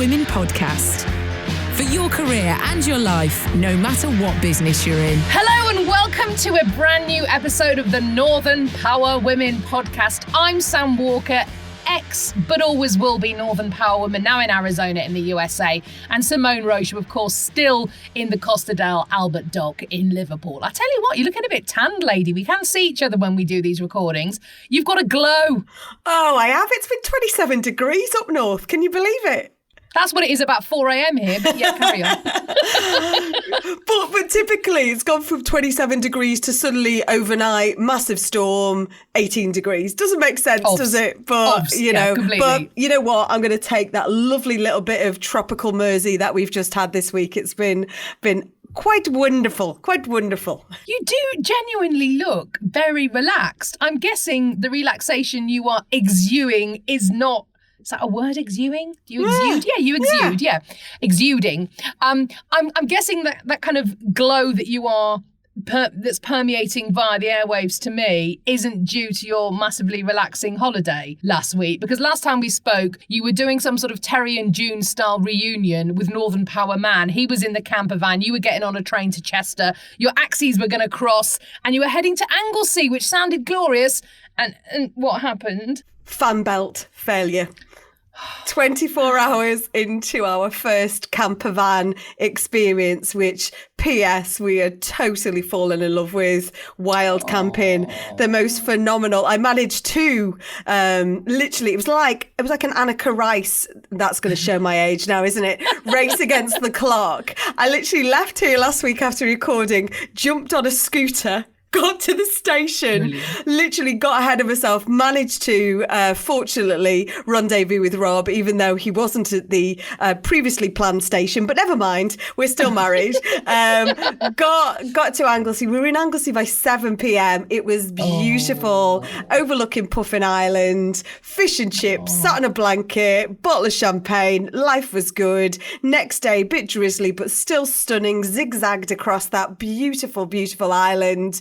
Women podcast. For your career and your life, no matter what business you're in. Hello and welcome to a brand new episode of the Northern Power Women podcast. I'm Sam Walker, but always will be Northern Power Woman, now in Arizona in the USA. And Simone Roche, of course, still in the Costa del Albert Dock in Liverpool. I tell you what, you're looking a bit tanned, lady. We can see each other when we do these recordings. You've got a glow. Oh, I have. It's been 27 degrees up north. Can you believe it? That's what it is about 4 a.m. here, but yeah, carry on. but typically it's gone from 27 degrees to suddenly overnight, massive storm, 18 degrees. Doesn't make sense, does it? But, you know, but you know what? I'm going to take that lovely little bit of tropical Mersey that we've just had this week. It's been quite wonderful, quite wonderful. You do genuinely look very relaxed. I'm guessing the relaxation you are exuding is not. Is that a word, exuding? Do you exude? Yeah, you exude, yeah. Exuding. I'm guessing that kind of glow that you are, that's permeating via the airwaves to me, isn't due to your massively relaxing holiday last week. Because last time we spoke, you were doing some sort of Terry and June style reunion with Northern Power Man. He was in the Campervan. You were getting on a train to Chester. Your axes were going to cross and you were heading to Anglesey, which sounded glorious. And what happened? Fan belt failure. 24 hours into our first Campervan experience, which, P.S., we are totally fallen in love with. Wild camping, the most phenomenal. I managed to, literally, it was like an Annika Rice, that's going to show my age now, isn't it? Race against the clock. I literally left here last week after recording, jumped on a scooter, got to the station, literally got ahead of myself, managed to, fortunately, rendezvous with Rob, even though he wasn't at the previously planned station. But never mind, we're still married. Got to Anglesey. We were in Anglesey by 7 p.m. It was beautiful, overlooking Puffin Island, fish and chips, sat on a blanket, bottle of champagne. Life was good. Next day, bit drizzly, but still stunning, zigzagged across that beautiful, beautiful island.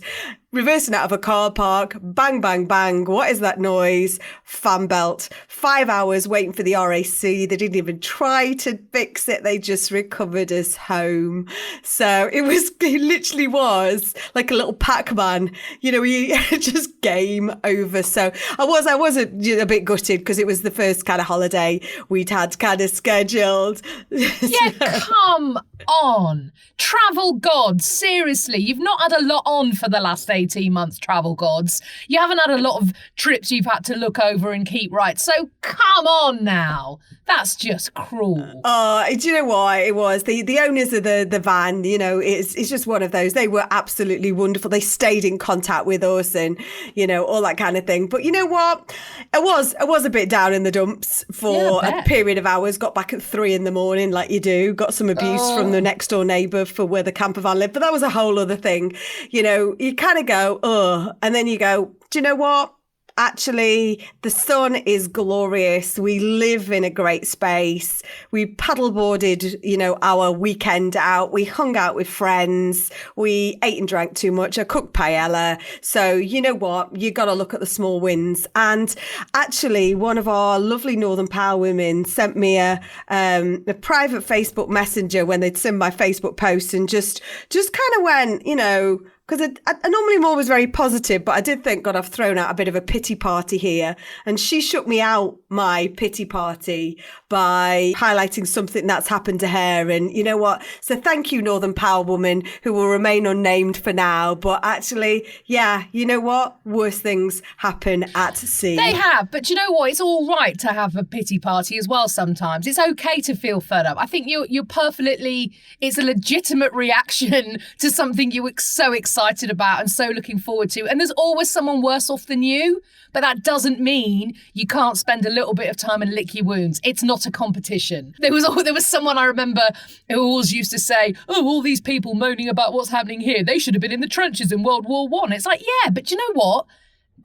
Reversing out of a car park, bang, bang, bang. What is that noise? Fan belt. 5 hours waiting for the RAC. They didn't even try to fix it. They just recovered us home. So it literally was like a little Pac-Man. You know, we just game over. So I was a bit gutted because it was the first kind of holiday we'd had kind of scheduled. Yeah, come on. Travel gods, seriously. You've not had a lot on for the last 18 months, travel gods. You haven't had a lot of trips you've had to look over and keep right. So come on now. That's just cruel. Do you know what it was? The owners of the van, you know, it's just one of those. They were absolutely wonderful. They stayed in contact with us and, you know, all that kind of thing. But you know what? I was a bit down in the dumps for a period of hours. Got back at 3 a.m, like you do. Got some abuse from the next door neighbour for where the campervan lived. But that was a whole other thing. You know, you kind of go, and then you go, do you know what? Actually, the sun is glorious. We live in a great space. We paddleboarded, you know, our weekend out. We hung out with friends. We ate and drank too much. I cooked paella. So, you know what? You got to look at the small wins. And actually, one of our lovely Northern Power women sent me a private Facebook messenger when they'd seen my Facebook post and just kind of went, you know, because I normally am always very positive, but I did think, God, I've thrown out a bit of a pity party here. And she shook me out my pity party by highlighting something that's happened to her. And you know what? So thank you, Northern Power Woman, who will remain unnamed for now. But actually, yeah, you know what? Worse things happen at sea. They have. But you know what? It's all right to have a pity party as well sometimes. It's okay to feel fed up. I think you're perfectly, it's a legitimate reaction to something you were so excited about and so looking forward to. And there's always someone worse off than you. But that doesn't mean you can't spend a little bit of time and lick your wounds. It's not a competition. There was someone I remember who always used to say, oh, all these people moaning about what's happening here, they should have been in the trenches in World War I. It's like, yeah, but you know what?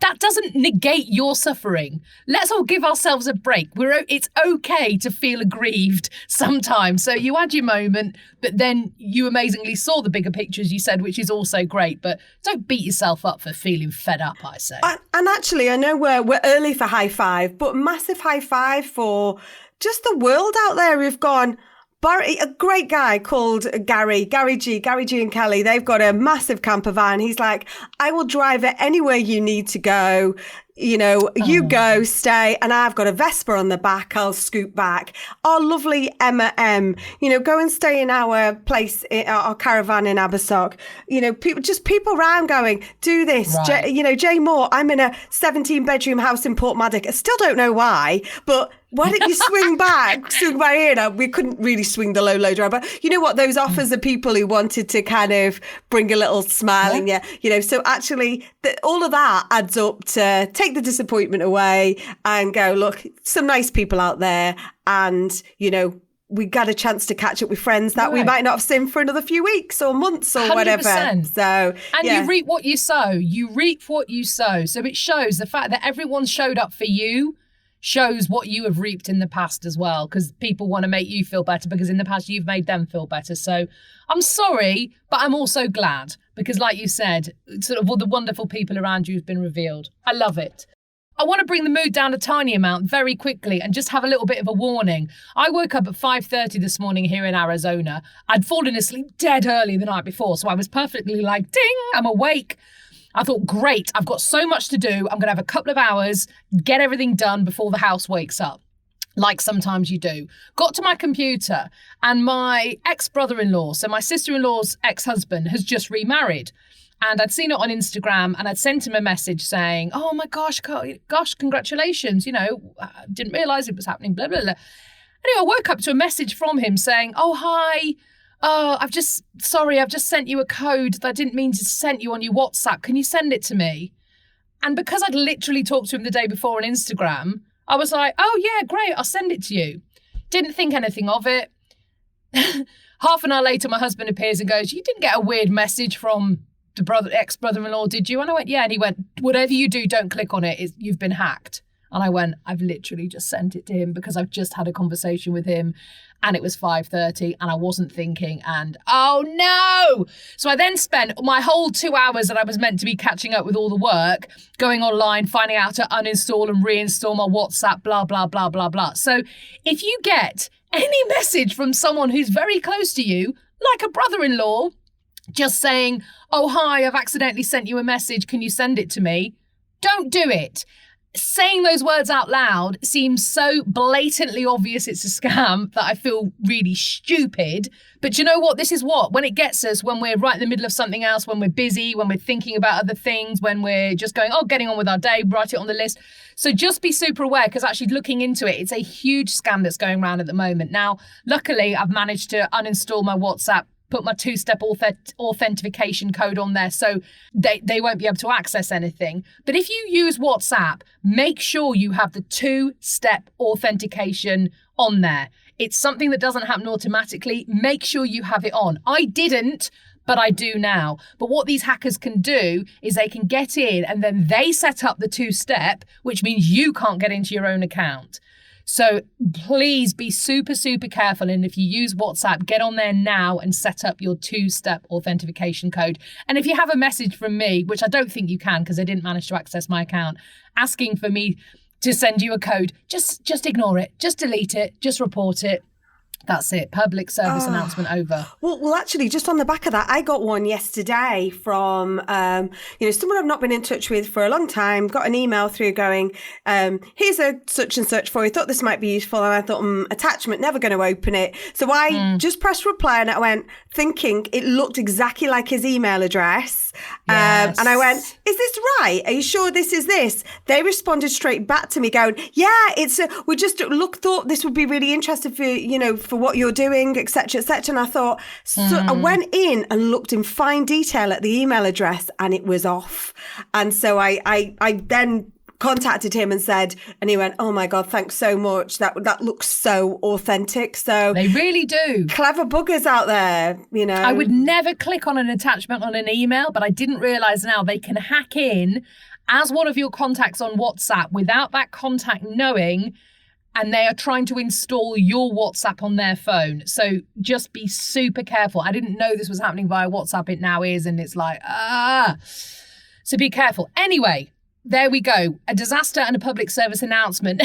That doesn't negate your suffering. Let's all give ourselves a break. It's okay to feel aggrieved sometimes. So you had your moment, but then you amazingly saw the bigger picture, as you said, which is also great. But don't beat yourself up for feeling fed up, I say. And actually, I know we're early for high five, but massive high five for just the world out there who've gone, a great guy called Gary G and Kelly. They've got a massive camper van. He's like, I will drive it anywhere you need to go. You know, you go, stay, and I've got a Vespa on the back. I'll scoot back. Our lovely Emma M, you know, go and stay in our place, our caravan in Abersock. You know, people around going, do this. Right. Jay Moore, I'm in a 17-bedroom house in Portmaddock. I still don't know why, but why don't you swing by here? Now, we couldn't really swing the low drive, but you know what? Those offers are people who wanted to kind of bring a little smile in you, you know. So actually, all of that adds up to take the disappointment away and go, look, some nice people out there, and, you know, we got a chance to catch up with friends that we might not have seen for another few weeks or months or 100%. whatever. So, you reap what you sow. You reap what you sow. So it shows the fact that everyone showed up for you shows what you have reaped in the past as well, because people want to make you feel better because in the past you've made them feel better. So I'm sorry, but I'm also glad because, like you said, sort of all the wonderful people around you have been revealed. I love it. I want to bring the mood down a tiny amount very quickly and just have a little bit of a warning. I woke up at 5:30 this morning here in Arizona. I'd fallen asleep dead early the night before, so I was perfectly like, ding, I'm awake. I thought, great, I've got so much to do. I'm going to have a couple of hours, get everything done before the house wakes up, like sometimes you do. Got to my computer and my ex-brother-in-law, so my sister-in-law's ex-husband, has just remarried. And I'd seen it on Instagram and I'd sent him a message saying, oh my gosh, congratulations. You know, I didn't realise it was happening, blah, blah, blah. Anyway, I woke up to a message from him saying, oh, hi. I've just sent you a code that I didn't mean to send you on your WhatsApp. Can you send it to me? And because I'd literally talked to him the day before on Instagram, I was like, oh yeah, great, I'll send it to you. Didn't think anything of it. Half an hour later, my husband appears and goes, you didn't get a weird message from the ex-brother-in-law, did you? And I went, yeah. And he went, whatever you do, don't click on it. You've been hacked. And I went, I've literally just sent it to him because I've just had a conversation with him and it was 5:30 and I wasn't thinking and oh no. So I then spent my whole 2 hours that I was meant to be catching up with all the work, going online, finding out how to uninstall and reinstall my WhatsApp, blah, blah, blah, blah, blah. So if you get any message from someone who's very close to you, like a brother-in-law, just saying, oh, hi, I've accidentally sent you a message. Can you send it to me? Don't do it. Saying those words out loud seems so blatantly obvious it's a scam that I feel really stupid. But you know what? This is when it gets us, when we're right in the middle of something else, when we're busy, when we're thinking about other things, when we're just going, getting on with our day, write it on the list. So just be super aware, because actually looking into it, it's a huge scam that's going around at the moment. Now, luckily, I've managed to uninstall my WhatsApp, put my 2-step authentication code on there so they won't be able to access anything. But if you use WhatsApp, make sure you have the 2-step authentication on there. It's something that doesn't happen automatically. Make sure you have it on. I didn't, but I do now. But what these hackers can do is they can get in and then they set up the 2-step, which means you can't get into your own account. So please be super, super careful. And if you use WhatsApp, get on there now and set up your 2-step authentication code. And if you have a message from me, which I don't think you can because I didn't manage to access my account, asking for me to send you a code, just ignore it. Just delete it. Just report it. That's it. Public service announcement over. Well, actually, just on the back of that, I got one yesterday from, someone I've not been in touch with for a long time. Got an email through going, here's a such and such for you. Thought this might be useful. And I thought, attachment, never going to open it. So I just pressed reply and I went, thinking it looked exactly like his email address. Yes. And I went, is this right? Are you sure this is this? They responded straight back to me going, yeah, we just thought this would be really interesting for what you're doing, etc., etc. And I thought, I went in and looked in fine detail at the email address and it was off. And so I then contacted him and said, and he went, oh my God, thanks so much. That looks so authentic. So they really do. Clever buggers out there, you know. I would never click on an attachment on an email, but I didn't realize now they can hack in as one of your contacts on WhatsApp without that contact knowing, and they are trying to install your WhatsApp on their phone. So just be super careful. I didn't know this was happening via WhatsApp. It now is, and it's like, So be careful. Anyway, There we go. A disaster and a public service announcement.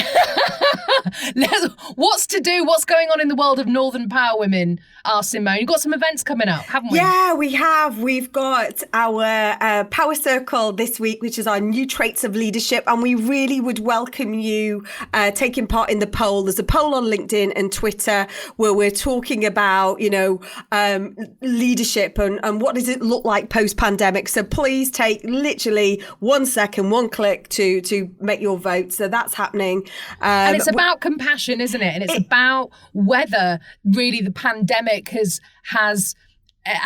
What's to do? What's going on in the world of Northern Power Women, Simone? You've got some events coming up, haven't we? Yeah, we have. We've got our Power Circle this week, which is our new traits of leadership. And we really would welcome you taking part in the poll. There's a poll on LinkedIn and Twitter where we're talking about, leadership and what does it look like post-pandemic. So please take literally 1 second, one click to make your vote. So that's happening. And it's about compassion, isn't it? And it's about whether really the pandemic has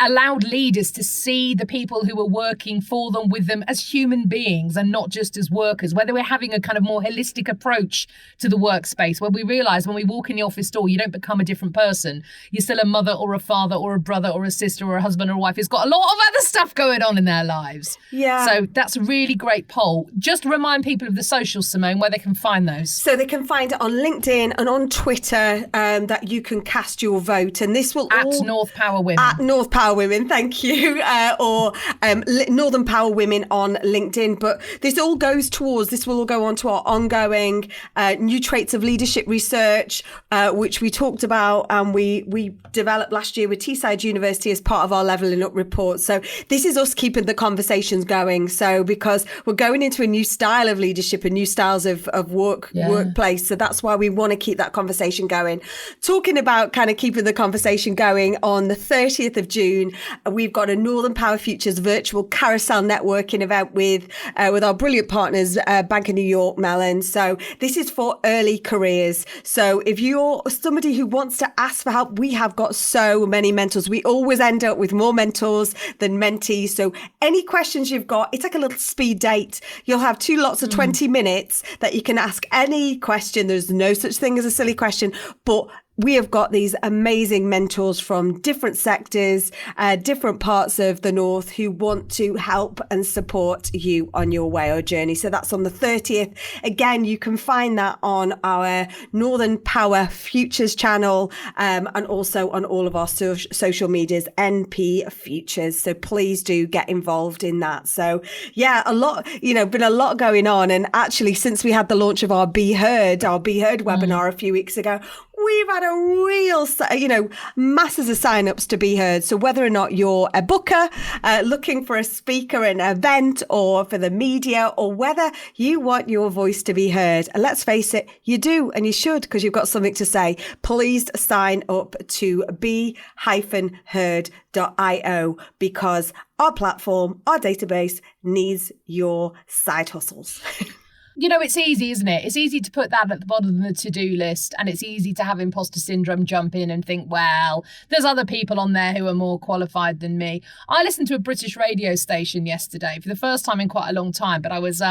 allowed leaders to see the people who are working for them, with them, as human beings and not just as workers, whether we're having a kind of more holistic approach to the workspace, where we realise when we walk in the office door, you don't become a different person. You're still a mother or a father or a brother or a sister or a husband or a wife who's got a lot of other stuff going on in their lives. Yeah. So that's a really great poll. Just remind people of the socials, Simone, where they can find those. So they can find it on LinkedIn and on Twitter that you can cast your vote. And this will at North Power Women. At North Power Women, thank you, or Northern Power Women on LinkedIn. But this all goes towards, this will all go on to our ongoing new traits of leadership research, which we talked about and we developed last year with Teesside University as part of our Levelling Up report. So this is us keeping the conversations going. So because we're going into a new style of leadership and new styles of workplace. So that's why we want to keep that conversation going. Talking about kind of keeping the conversation going, on the 30th of June, we've got a Northern Power Futures virtual carousel networking event with our brilliant partners, Bank of New York Mellon. So this is for early careers. So if you're somebody who wants to ask for help, we have got so many mentors. We always end up with more mentors than mentees. So any questions you've got, it's like a little speed date. You'll have 2 lots of 20 minutes that you can ask any question. There's no such thing as a silly question, but we have got these amazing mentors from different sectors, different parts of the North, who want to help and support you on your way or journey. So that's on the 30th. Again, you can find that on our Northern Power Futures channel, and also on all of our social medias, NP Futures. So please do get involved in that. So yeah, been a lot going on. And actually, since we had the launch of our Be Heard webinar a few weeks ago, we've had a real, masses of sign-ups to Be Heard. So whether or not you're a booker looking for a speaker in an event or for the media, or whether you want your voice to be heard, and let's face it, you do, and you should, because you've got something to say, please sign up to be-heard.io, because our platform, our database needs your side hustles. It's easy, isn't it? It's easy to put that at the bottom of the to-do list, and it's easy to have imposter syndrome jump in and think, well, there's other people on there who are more qualified than me. I listened to a British radio station yesterday for the first time in quite a long time, but I was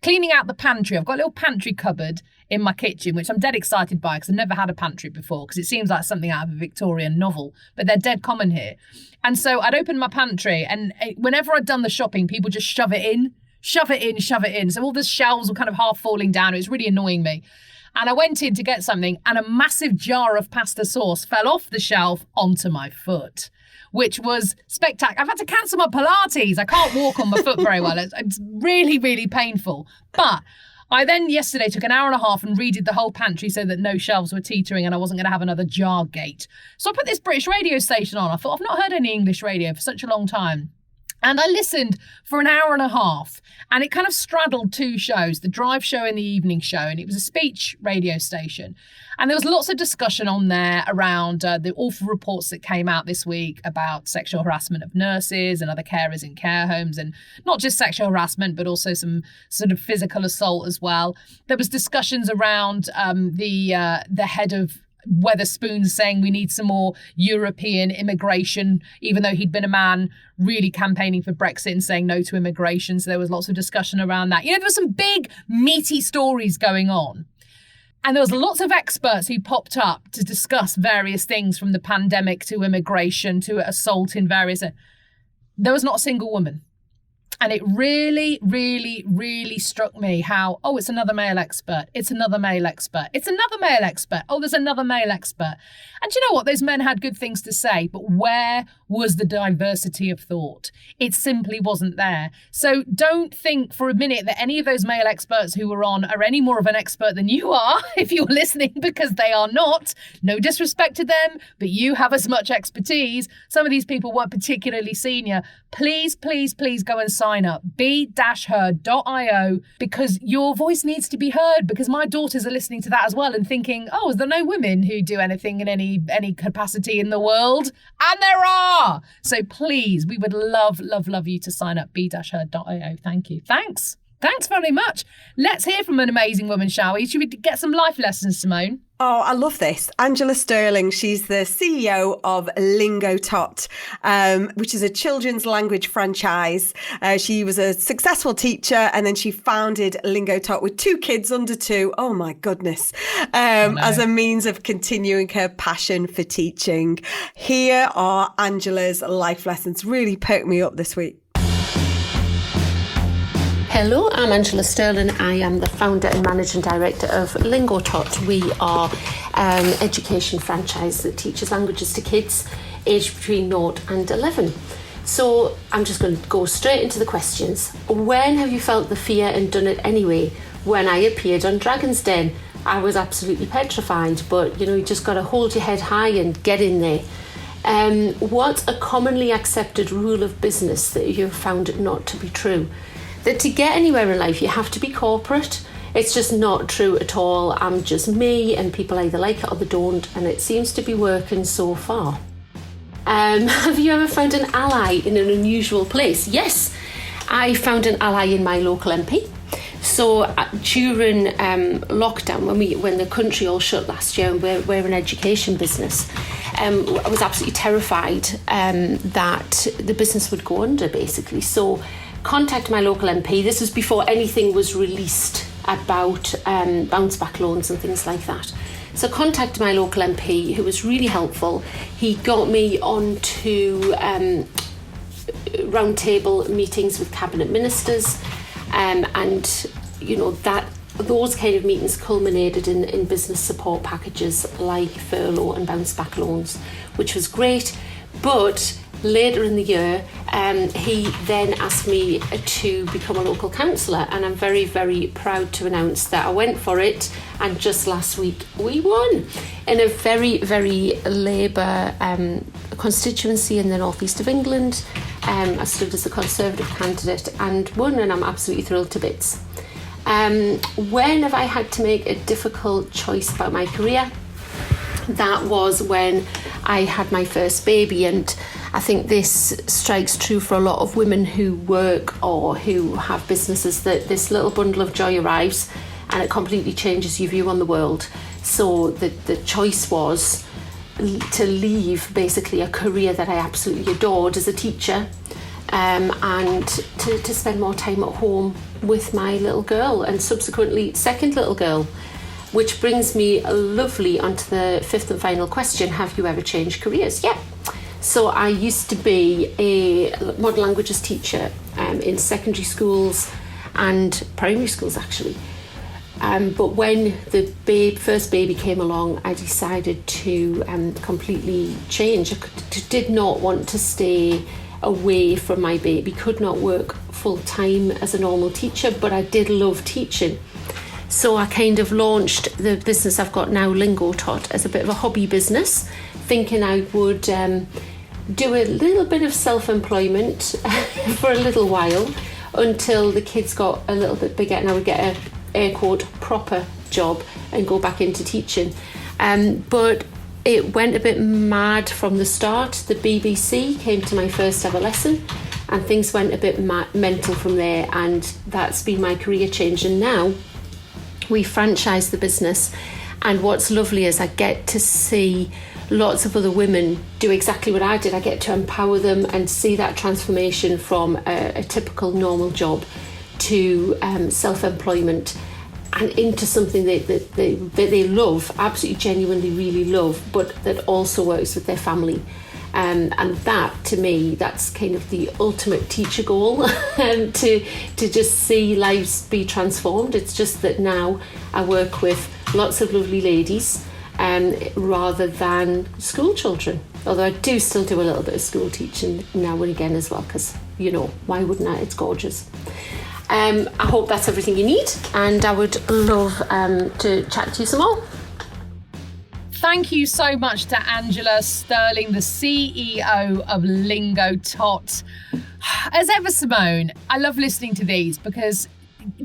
cleaning out the pantry. I've got a little pantry cupboard in my kitchen, which I'm dead excited by, because I've never had a pantry before, because it seems like something out of a Victorian novel, but they're dead common here. And so I'd opened my pantry, and whenever I'd done the shopping, people just shove it in. So all the shelves were kind of half falling down. It was really annoying me. And I went in to get something, and a massive jar of pasta sauce fell off the shelf onto my foot, which was spectacular. I've had to cancel my Pilates. I can't walk on my foot very well. It's really, really painful. But I then yesterday took an hour and a half and redid the whole pantry so that no shelves were teetering and I wasn't going to have another jar gate. So I put this British radio station on. I thought, I've not heard any English radio for such a long time. And I listened for an hour and a half, and it kind of straddled 2 shows, the drive show and the evening show, and it was a speech radio station. And there was lots of discussion on there around the awful reports that came out this week about sexual harassment of nurses and other carers in care homes, and not just sexual harassment, but also some sort of physical assault as well. There was discussions around the head of Wetherspoons saying we need some more European immigration, even though he'd been a man really campaigning for Brexit and saying no to immigration. So there was lots of discussion around that. There were some big, meaty stories going on. And there was lots of experts who popped up to discuss various things, from the pandemic to immigration to assault in various... There was not a single woman. And it really, really, really struck me how, oh, it's another male expert. It's another male expert. It's another male expert. Oh, there's another male expert. And you know what? Those men had good things to say, but where was the diversity of thought? It simply wasn't there. So don't think for a minute that any of those male experts who were on are any more of an expert than you are, if you're listening, because they are not. No disrespect to them, but you have as much expertise. Some of these people weren't particularly senior. Please, please, please go and sign up. b-heard.io, because your voice needs to be heard, because my daughters are listening to that as well and thinking, oh, is there no women who do anything in any capacity in the world? And there are. So please, we would love you to sign up. b-heard.io. Thank you. Thanks very much. Let's hear from an amazing woman, shall we? Should we get some life lessons, Simone? Oh, I love this. Angela Sterling, she's the CEO of Lingotot, which is a children's language franchise. She was a successful teacher, and then she founded Lingotot with 2 kids under 2. Oh, my goodness. As a means of continuing her passion for teaching. Here are Angela's life lessons. Really perked me up this week. Hello, I'm Angela Sterling. I am the founder and managing director of Lingotot. We are an education franchise that teaches languages to kids aged between 0 and 11. So I'm just going to go straight into the questions. When have you felt the fear and done it anyway? When I appeared on Dragon's Den, I was absolutely petrified, but you just got to hold your head high and get in there. What's a commonly accepted rule of business that you've found not to be true? That to get anywhere in life, you have to be corporate. It's just not true at all. I'm just me, and people either like it or they don't, and it seems to be working so far. Have you ever found an ally in an unusual place? Yes, I found an ally in my local MP. So during lockdown, when the country all shut last year, and we're an education business, I was absolutely terrified that the business would go under, basically. So contact my local MP. This was before anything was released about bounce back loans and things like that. So contact my local MP, who was really helpful. He got me onto roundtable meetings with cabinet ministers, and those kind of meetings culminated in business support packages like furlough and bounce back loans, which was great. But later in the year, he then asked me to become a local councillor, and I'm very, very proud to announce that I went for it, and just last week we won in a very, very Labour constituency in the northeast of England. I stood as a Conservative candidate and won, and I'm absolutely thrilled to bits. When have I had to make a difficult choice about my career? That was when I had my first baby, and I think this strikes true for a lot of women who work or who have businesses, that this little bundle of joy arrives and it completely changes your view on the world. So the choice was to leave basically a career that I absolutely adored as a teacher, and to spend more time at home with my little girl, and subsequently second little girl. Which brings me lovely onto the 5th and final question. Have you ever changed careers? Yeah. So I used to be a modern languages teacher in secondary schools and primary schools, actually. But when the first baby came along, I decided to completely change. I did not want to stay away from my baby, could not work full time as a normal teacher, but I did love teaching. So I kind of launched the business I've got now, Lingotot, as a bit of a hobby business, thinking I would do a little bit of self-employment for a little while until the kids got a little bit bigger and I would get a, air quote, proper job and go back into teaching. But it went a bit mad from the start. The BBC came to my first ever lesson and things went a bit mental from there, and that's been my career change. And now we franchise the business, and what's lovely is I get to see lots of other women do exactly what I did. I get to empower them and see that transformation from a typical normal job to self-employment and into something that they love, absolutely genuinely really love, but that also works with their family. And that, to me, that's kind of the ultimate teacher goal, to just see lives be transformed. It's just that now I work with lots of lovely ladies rather than school children. Although I do still do a little bit of school teaching now and again as well, because, you know, why wouldn't I? It's gorgeous. I hope that's everything you need, and I would love to chat to you some more. Thank you so much to Angela Sterling, the CEO of Lingotot. As ever, Simone, I love listening to these because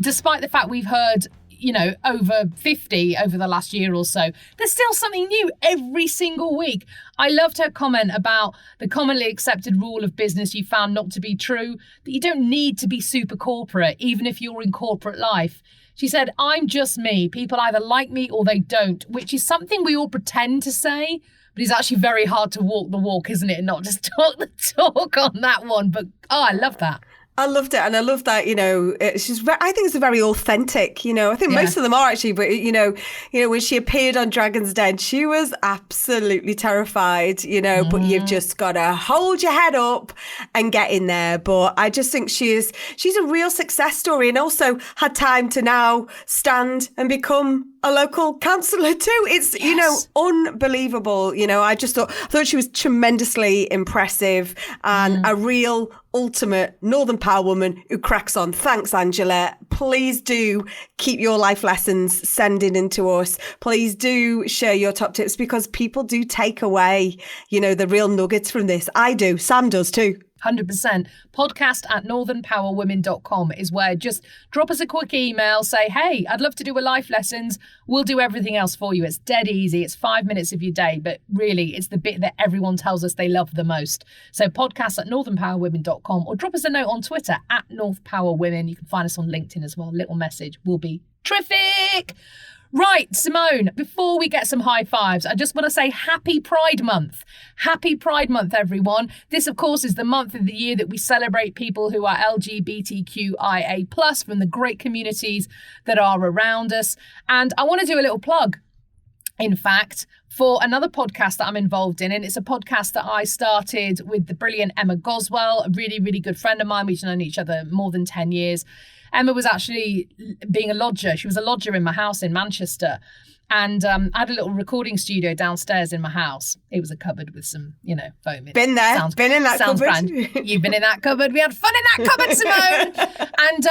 despite the fact we've heard, you know, over 50 over the last year or so, there's still something new every single week. I loved her comment about the commonly accepted rule of business you found not to be true, that you don't need to be super corporate, even if you're in corporate life. She said, I'm just me. People either like me or they don't, which is something we all pretend to say, but it's actually very hard to walk the walk, isn't it? And not just talk the talk on that one. But, I love that. I loved it. And I love that, you know, it's just, I think it's a very authentic, you know, I think most of them are actually, but, you know, when she appeared on Dragon's Den, she was absolutely terrified, you know, but you've just got to hold your head up and get in there. But I just think she's a real success story, and also had time to now stand and become a local councillor too. It's, you know, unbelievable. You know, I thought she was tremendously impressive and a real ultimate Northern Power woman who cracks on. Thanks, Angela. Please do keep your life lessons sending into us. Please do share your top tips, because people do take away, you know, the real nuggets from this. I do. Sam does too. 100%. podcast@northernpowerwomen.com is where just drop us a quick email, say, hey, I'd love to do a life lessons. We'll do everything else for you. It's dead easy. It's 5 minutes of your day, but really it's the bit that everyone tells us they love the most. So podcast@northernpowerwomen.com, or drop us a note on Twitter @NorthPowerWomen. You can find us on LinkedIn as well. Little message will be terrific. Right, Simone, before we get some high fives, I just want to say happy Pride Month. Happy Pride Month, everyone. This, of course, is the month of the year that we celebrate people who are LGBTQIA+ from the great communities that are around us. And I want to do a little plug, in fact, for another podcast that I'm involved in. And it's a podcast that I started with the brilliant Emma Goswell, a really, really good friend of mine. We've known each other more than 10 years. Emma was actually being a lodger. She was a lodger in my house in Manchester. And I had a little recording studio downstairs in my house. It was a cupboard with some, you know, foam in it. Been there. Been in that cupboard. Brand. You've been in that cupboard. We had fun in that cupboard, Simone. And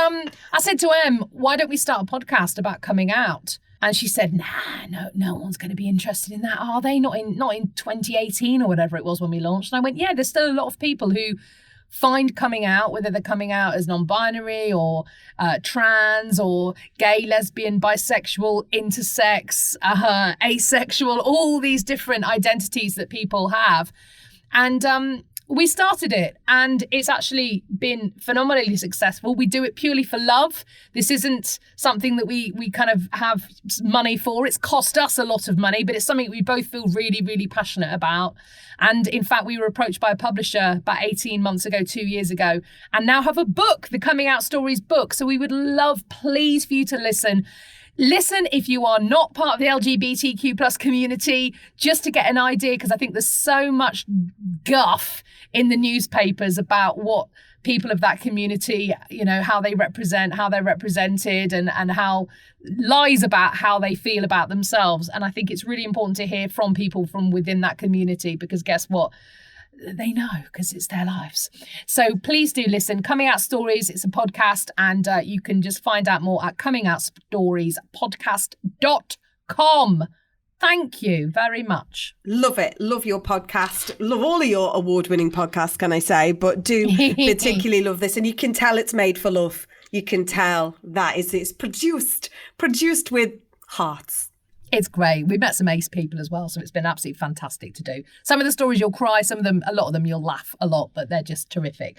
I said to Em, why don't we start a podcast about coming out? And she said, no one's going to be interested in that, are they? Not in 2018 or whatever it was when we launched. And I went, yeah, there's still a lot of people who find coming out, whether they're coming out as non-binary or trans or gay, lesbian, bisexual, intersex, asexual, all these different identities that people have. And we started it, and it's actually been phenomenally successful. We do it purely for love. This isn't something that we kind of have money for. It's cost us a lot of money, but it's something we both feel really, really passionate about. And in fact, we were approached by a publisher about 18 months ago, 2 years ago, and now have a book, the Coming Out Stories book. So we would love, please, for you to listen. Listen if you are not part of the LGBTQ+ community, just to get an idea, because I think there's so much guff in the newspapers about what people of that community, you know, how they represent, how they're represented, and how lies about how they feel about themselves. And I think it's really important to hear from people from within that community, because guess what? They know, because it's their lives. So please do listen. Coming Out Stories, it's a podcast, and you can just find out more at comingoutsstoriespodcast.com. Thank you very much. Love it. Love your podcast. Love all of your award-winning podcasts, can I say, but do particularly love this. And you can tell it's made for love. You can tell that it's produced with hearts. It's great. We met some ace people as well, so it's been absolutely fantastic to do. Some of the stories you'll cry, some of them, a lot of them you'll laugh a lot, but they're just terrific.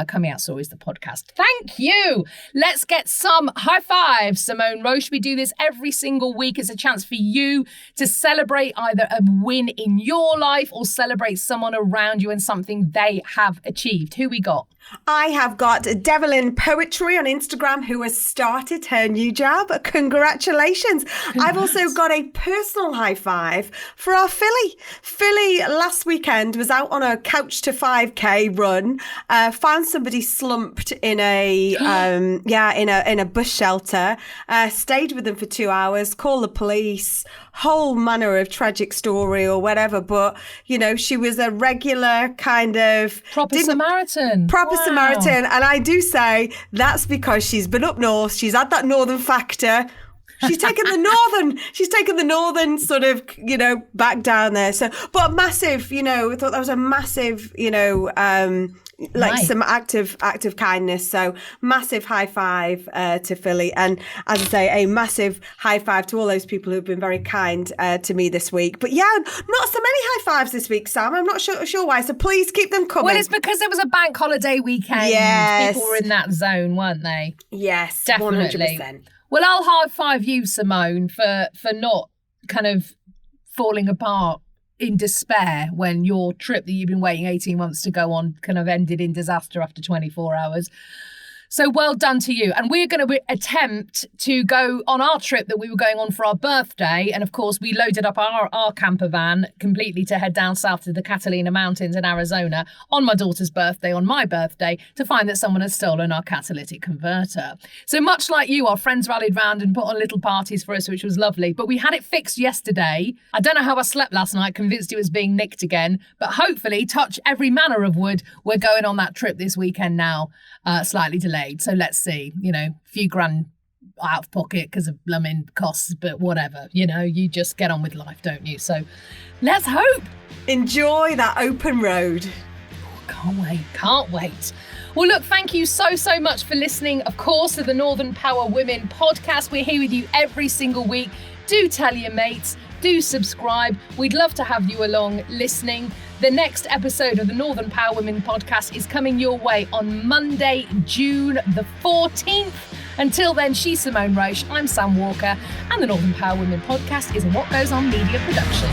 Coming Out Stories, the podcast. Thank you. Let's get some high fives, Simone Roche. We do this every single week. It's a chance for you to celebrate either a win in your life or celebrate someone around you and something they have achieved. Who we got? I have got Devlin Poetry on Instagram, who has started her new job. Congratulations. I've also got a personal high five for our Philly. Philly last weekend was out on a couch to 5K run, found somebody slumped in a in a bus shelter, stayed with them for 2 hours, called the police, whole manner of tragic story or whatever. But, you know, she was a regular kind of Proper Samaritan. Wow. Samaritan, and I do say that's because she's been up north. She's had that northern factor. She's taken the northern sort of, you know, back down there. So, but massive, you know, I thought that was a massive, you know, some active kindness. So massive high five to Philly, and as I say, a massive high five to all those people who've been very kind to me this week. But yeah, not so many high fives this week, Sam. I'm not sure why. So please keep them coming. Well, it's because it was a bank holiday weekend. Yes, people were in that zone, weren't they? Yes, definitely. 100%. Well, I'll high five you, Simone, for not kind of falling apart in despair when your trip that you've been waiting 18 months to go on kind of ended in disaster after 24 hours. So well done to you. And we're going to attempt to go on our trip that we were going on for our birthday. And of course, we loaded up our camper van completely to head down south to the Catalina Mountains in Arizona on my daughter's birthday, on my birthday, to find that someone had stolen our catalytic converter. So much like you, our friends rallied round and put on little parties for us, which was lovely. But we had it fixed yesterday. I don't know how I slept last night, convinced it was being nicked again. But hopefully, touch every manner of wood, we're going on that trip this weekend now, slightly delayed. So let's see, you know, a few grand out of pocket because of blooming costs, but whatever, you know, you just get on with life, don't you? So let's hope. Enjoy that open road. Oh, can't wait. Well, look, thank you so much for listening, of course, to the Northern Power Women podcast. We're here with you every single week. Do tell your mates. Do subscribe. We'd love to have you along listening. The next episode of the Northern Power Women podcast is coming your way on Monday, June the 14th. Until then, she's Simone Roche, I'm Sam Walker, and the Northern Power Women podcast is a What Goes On media production.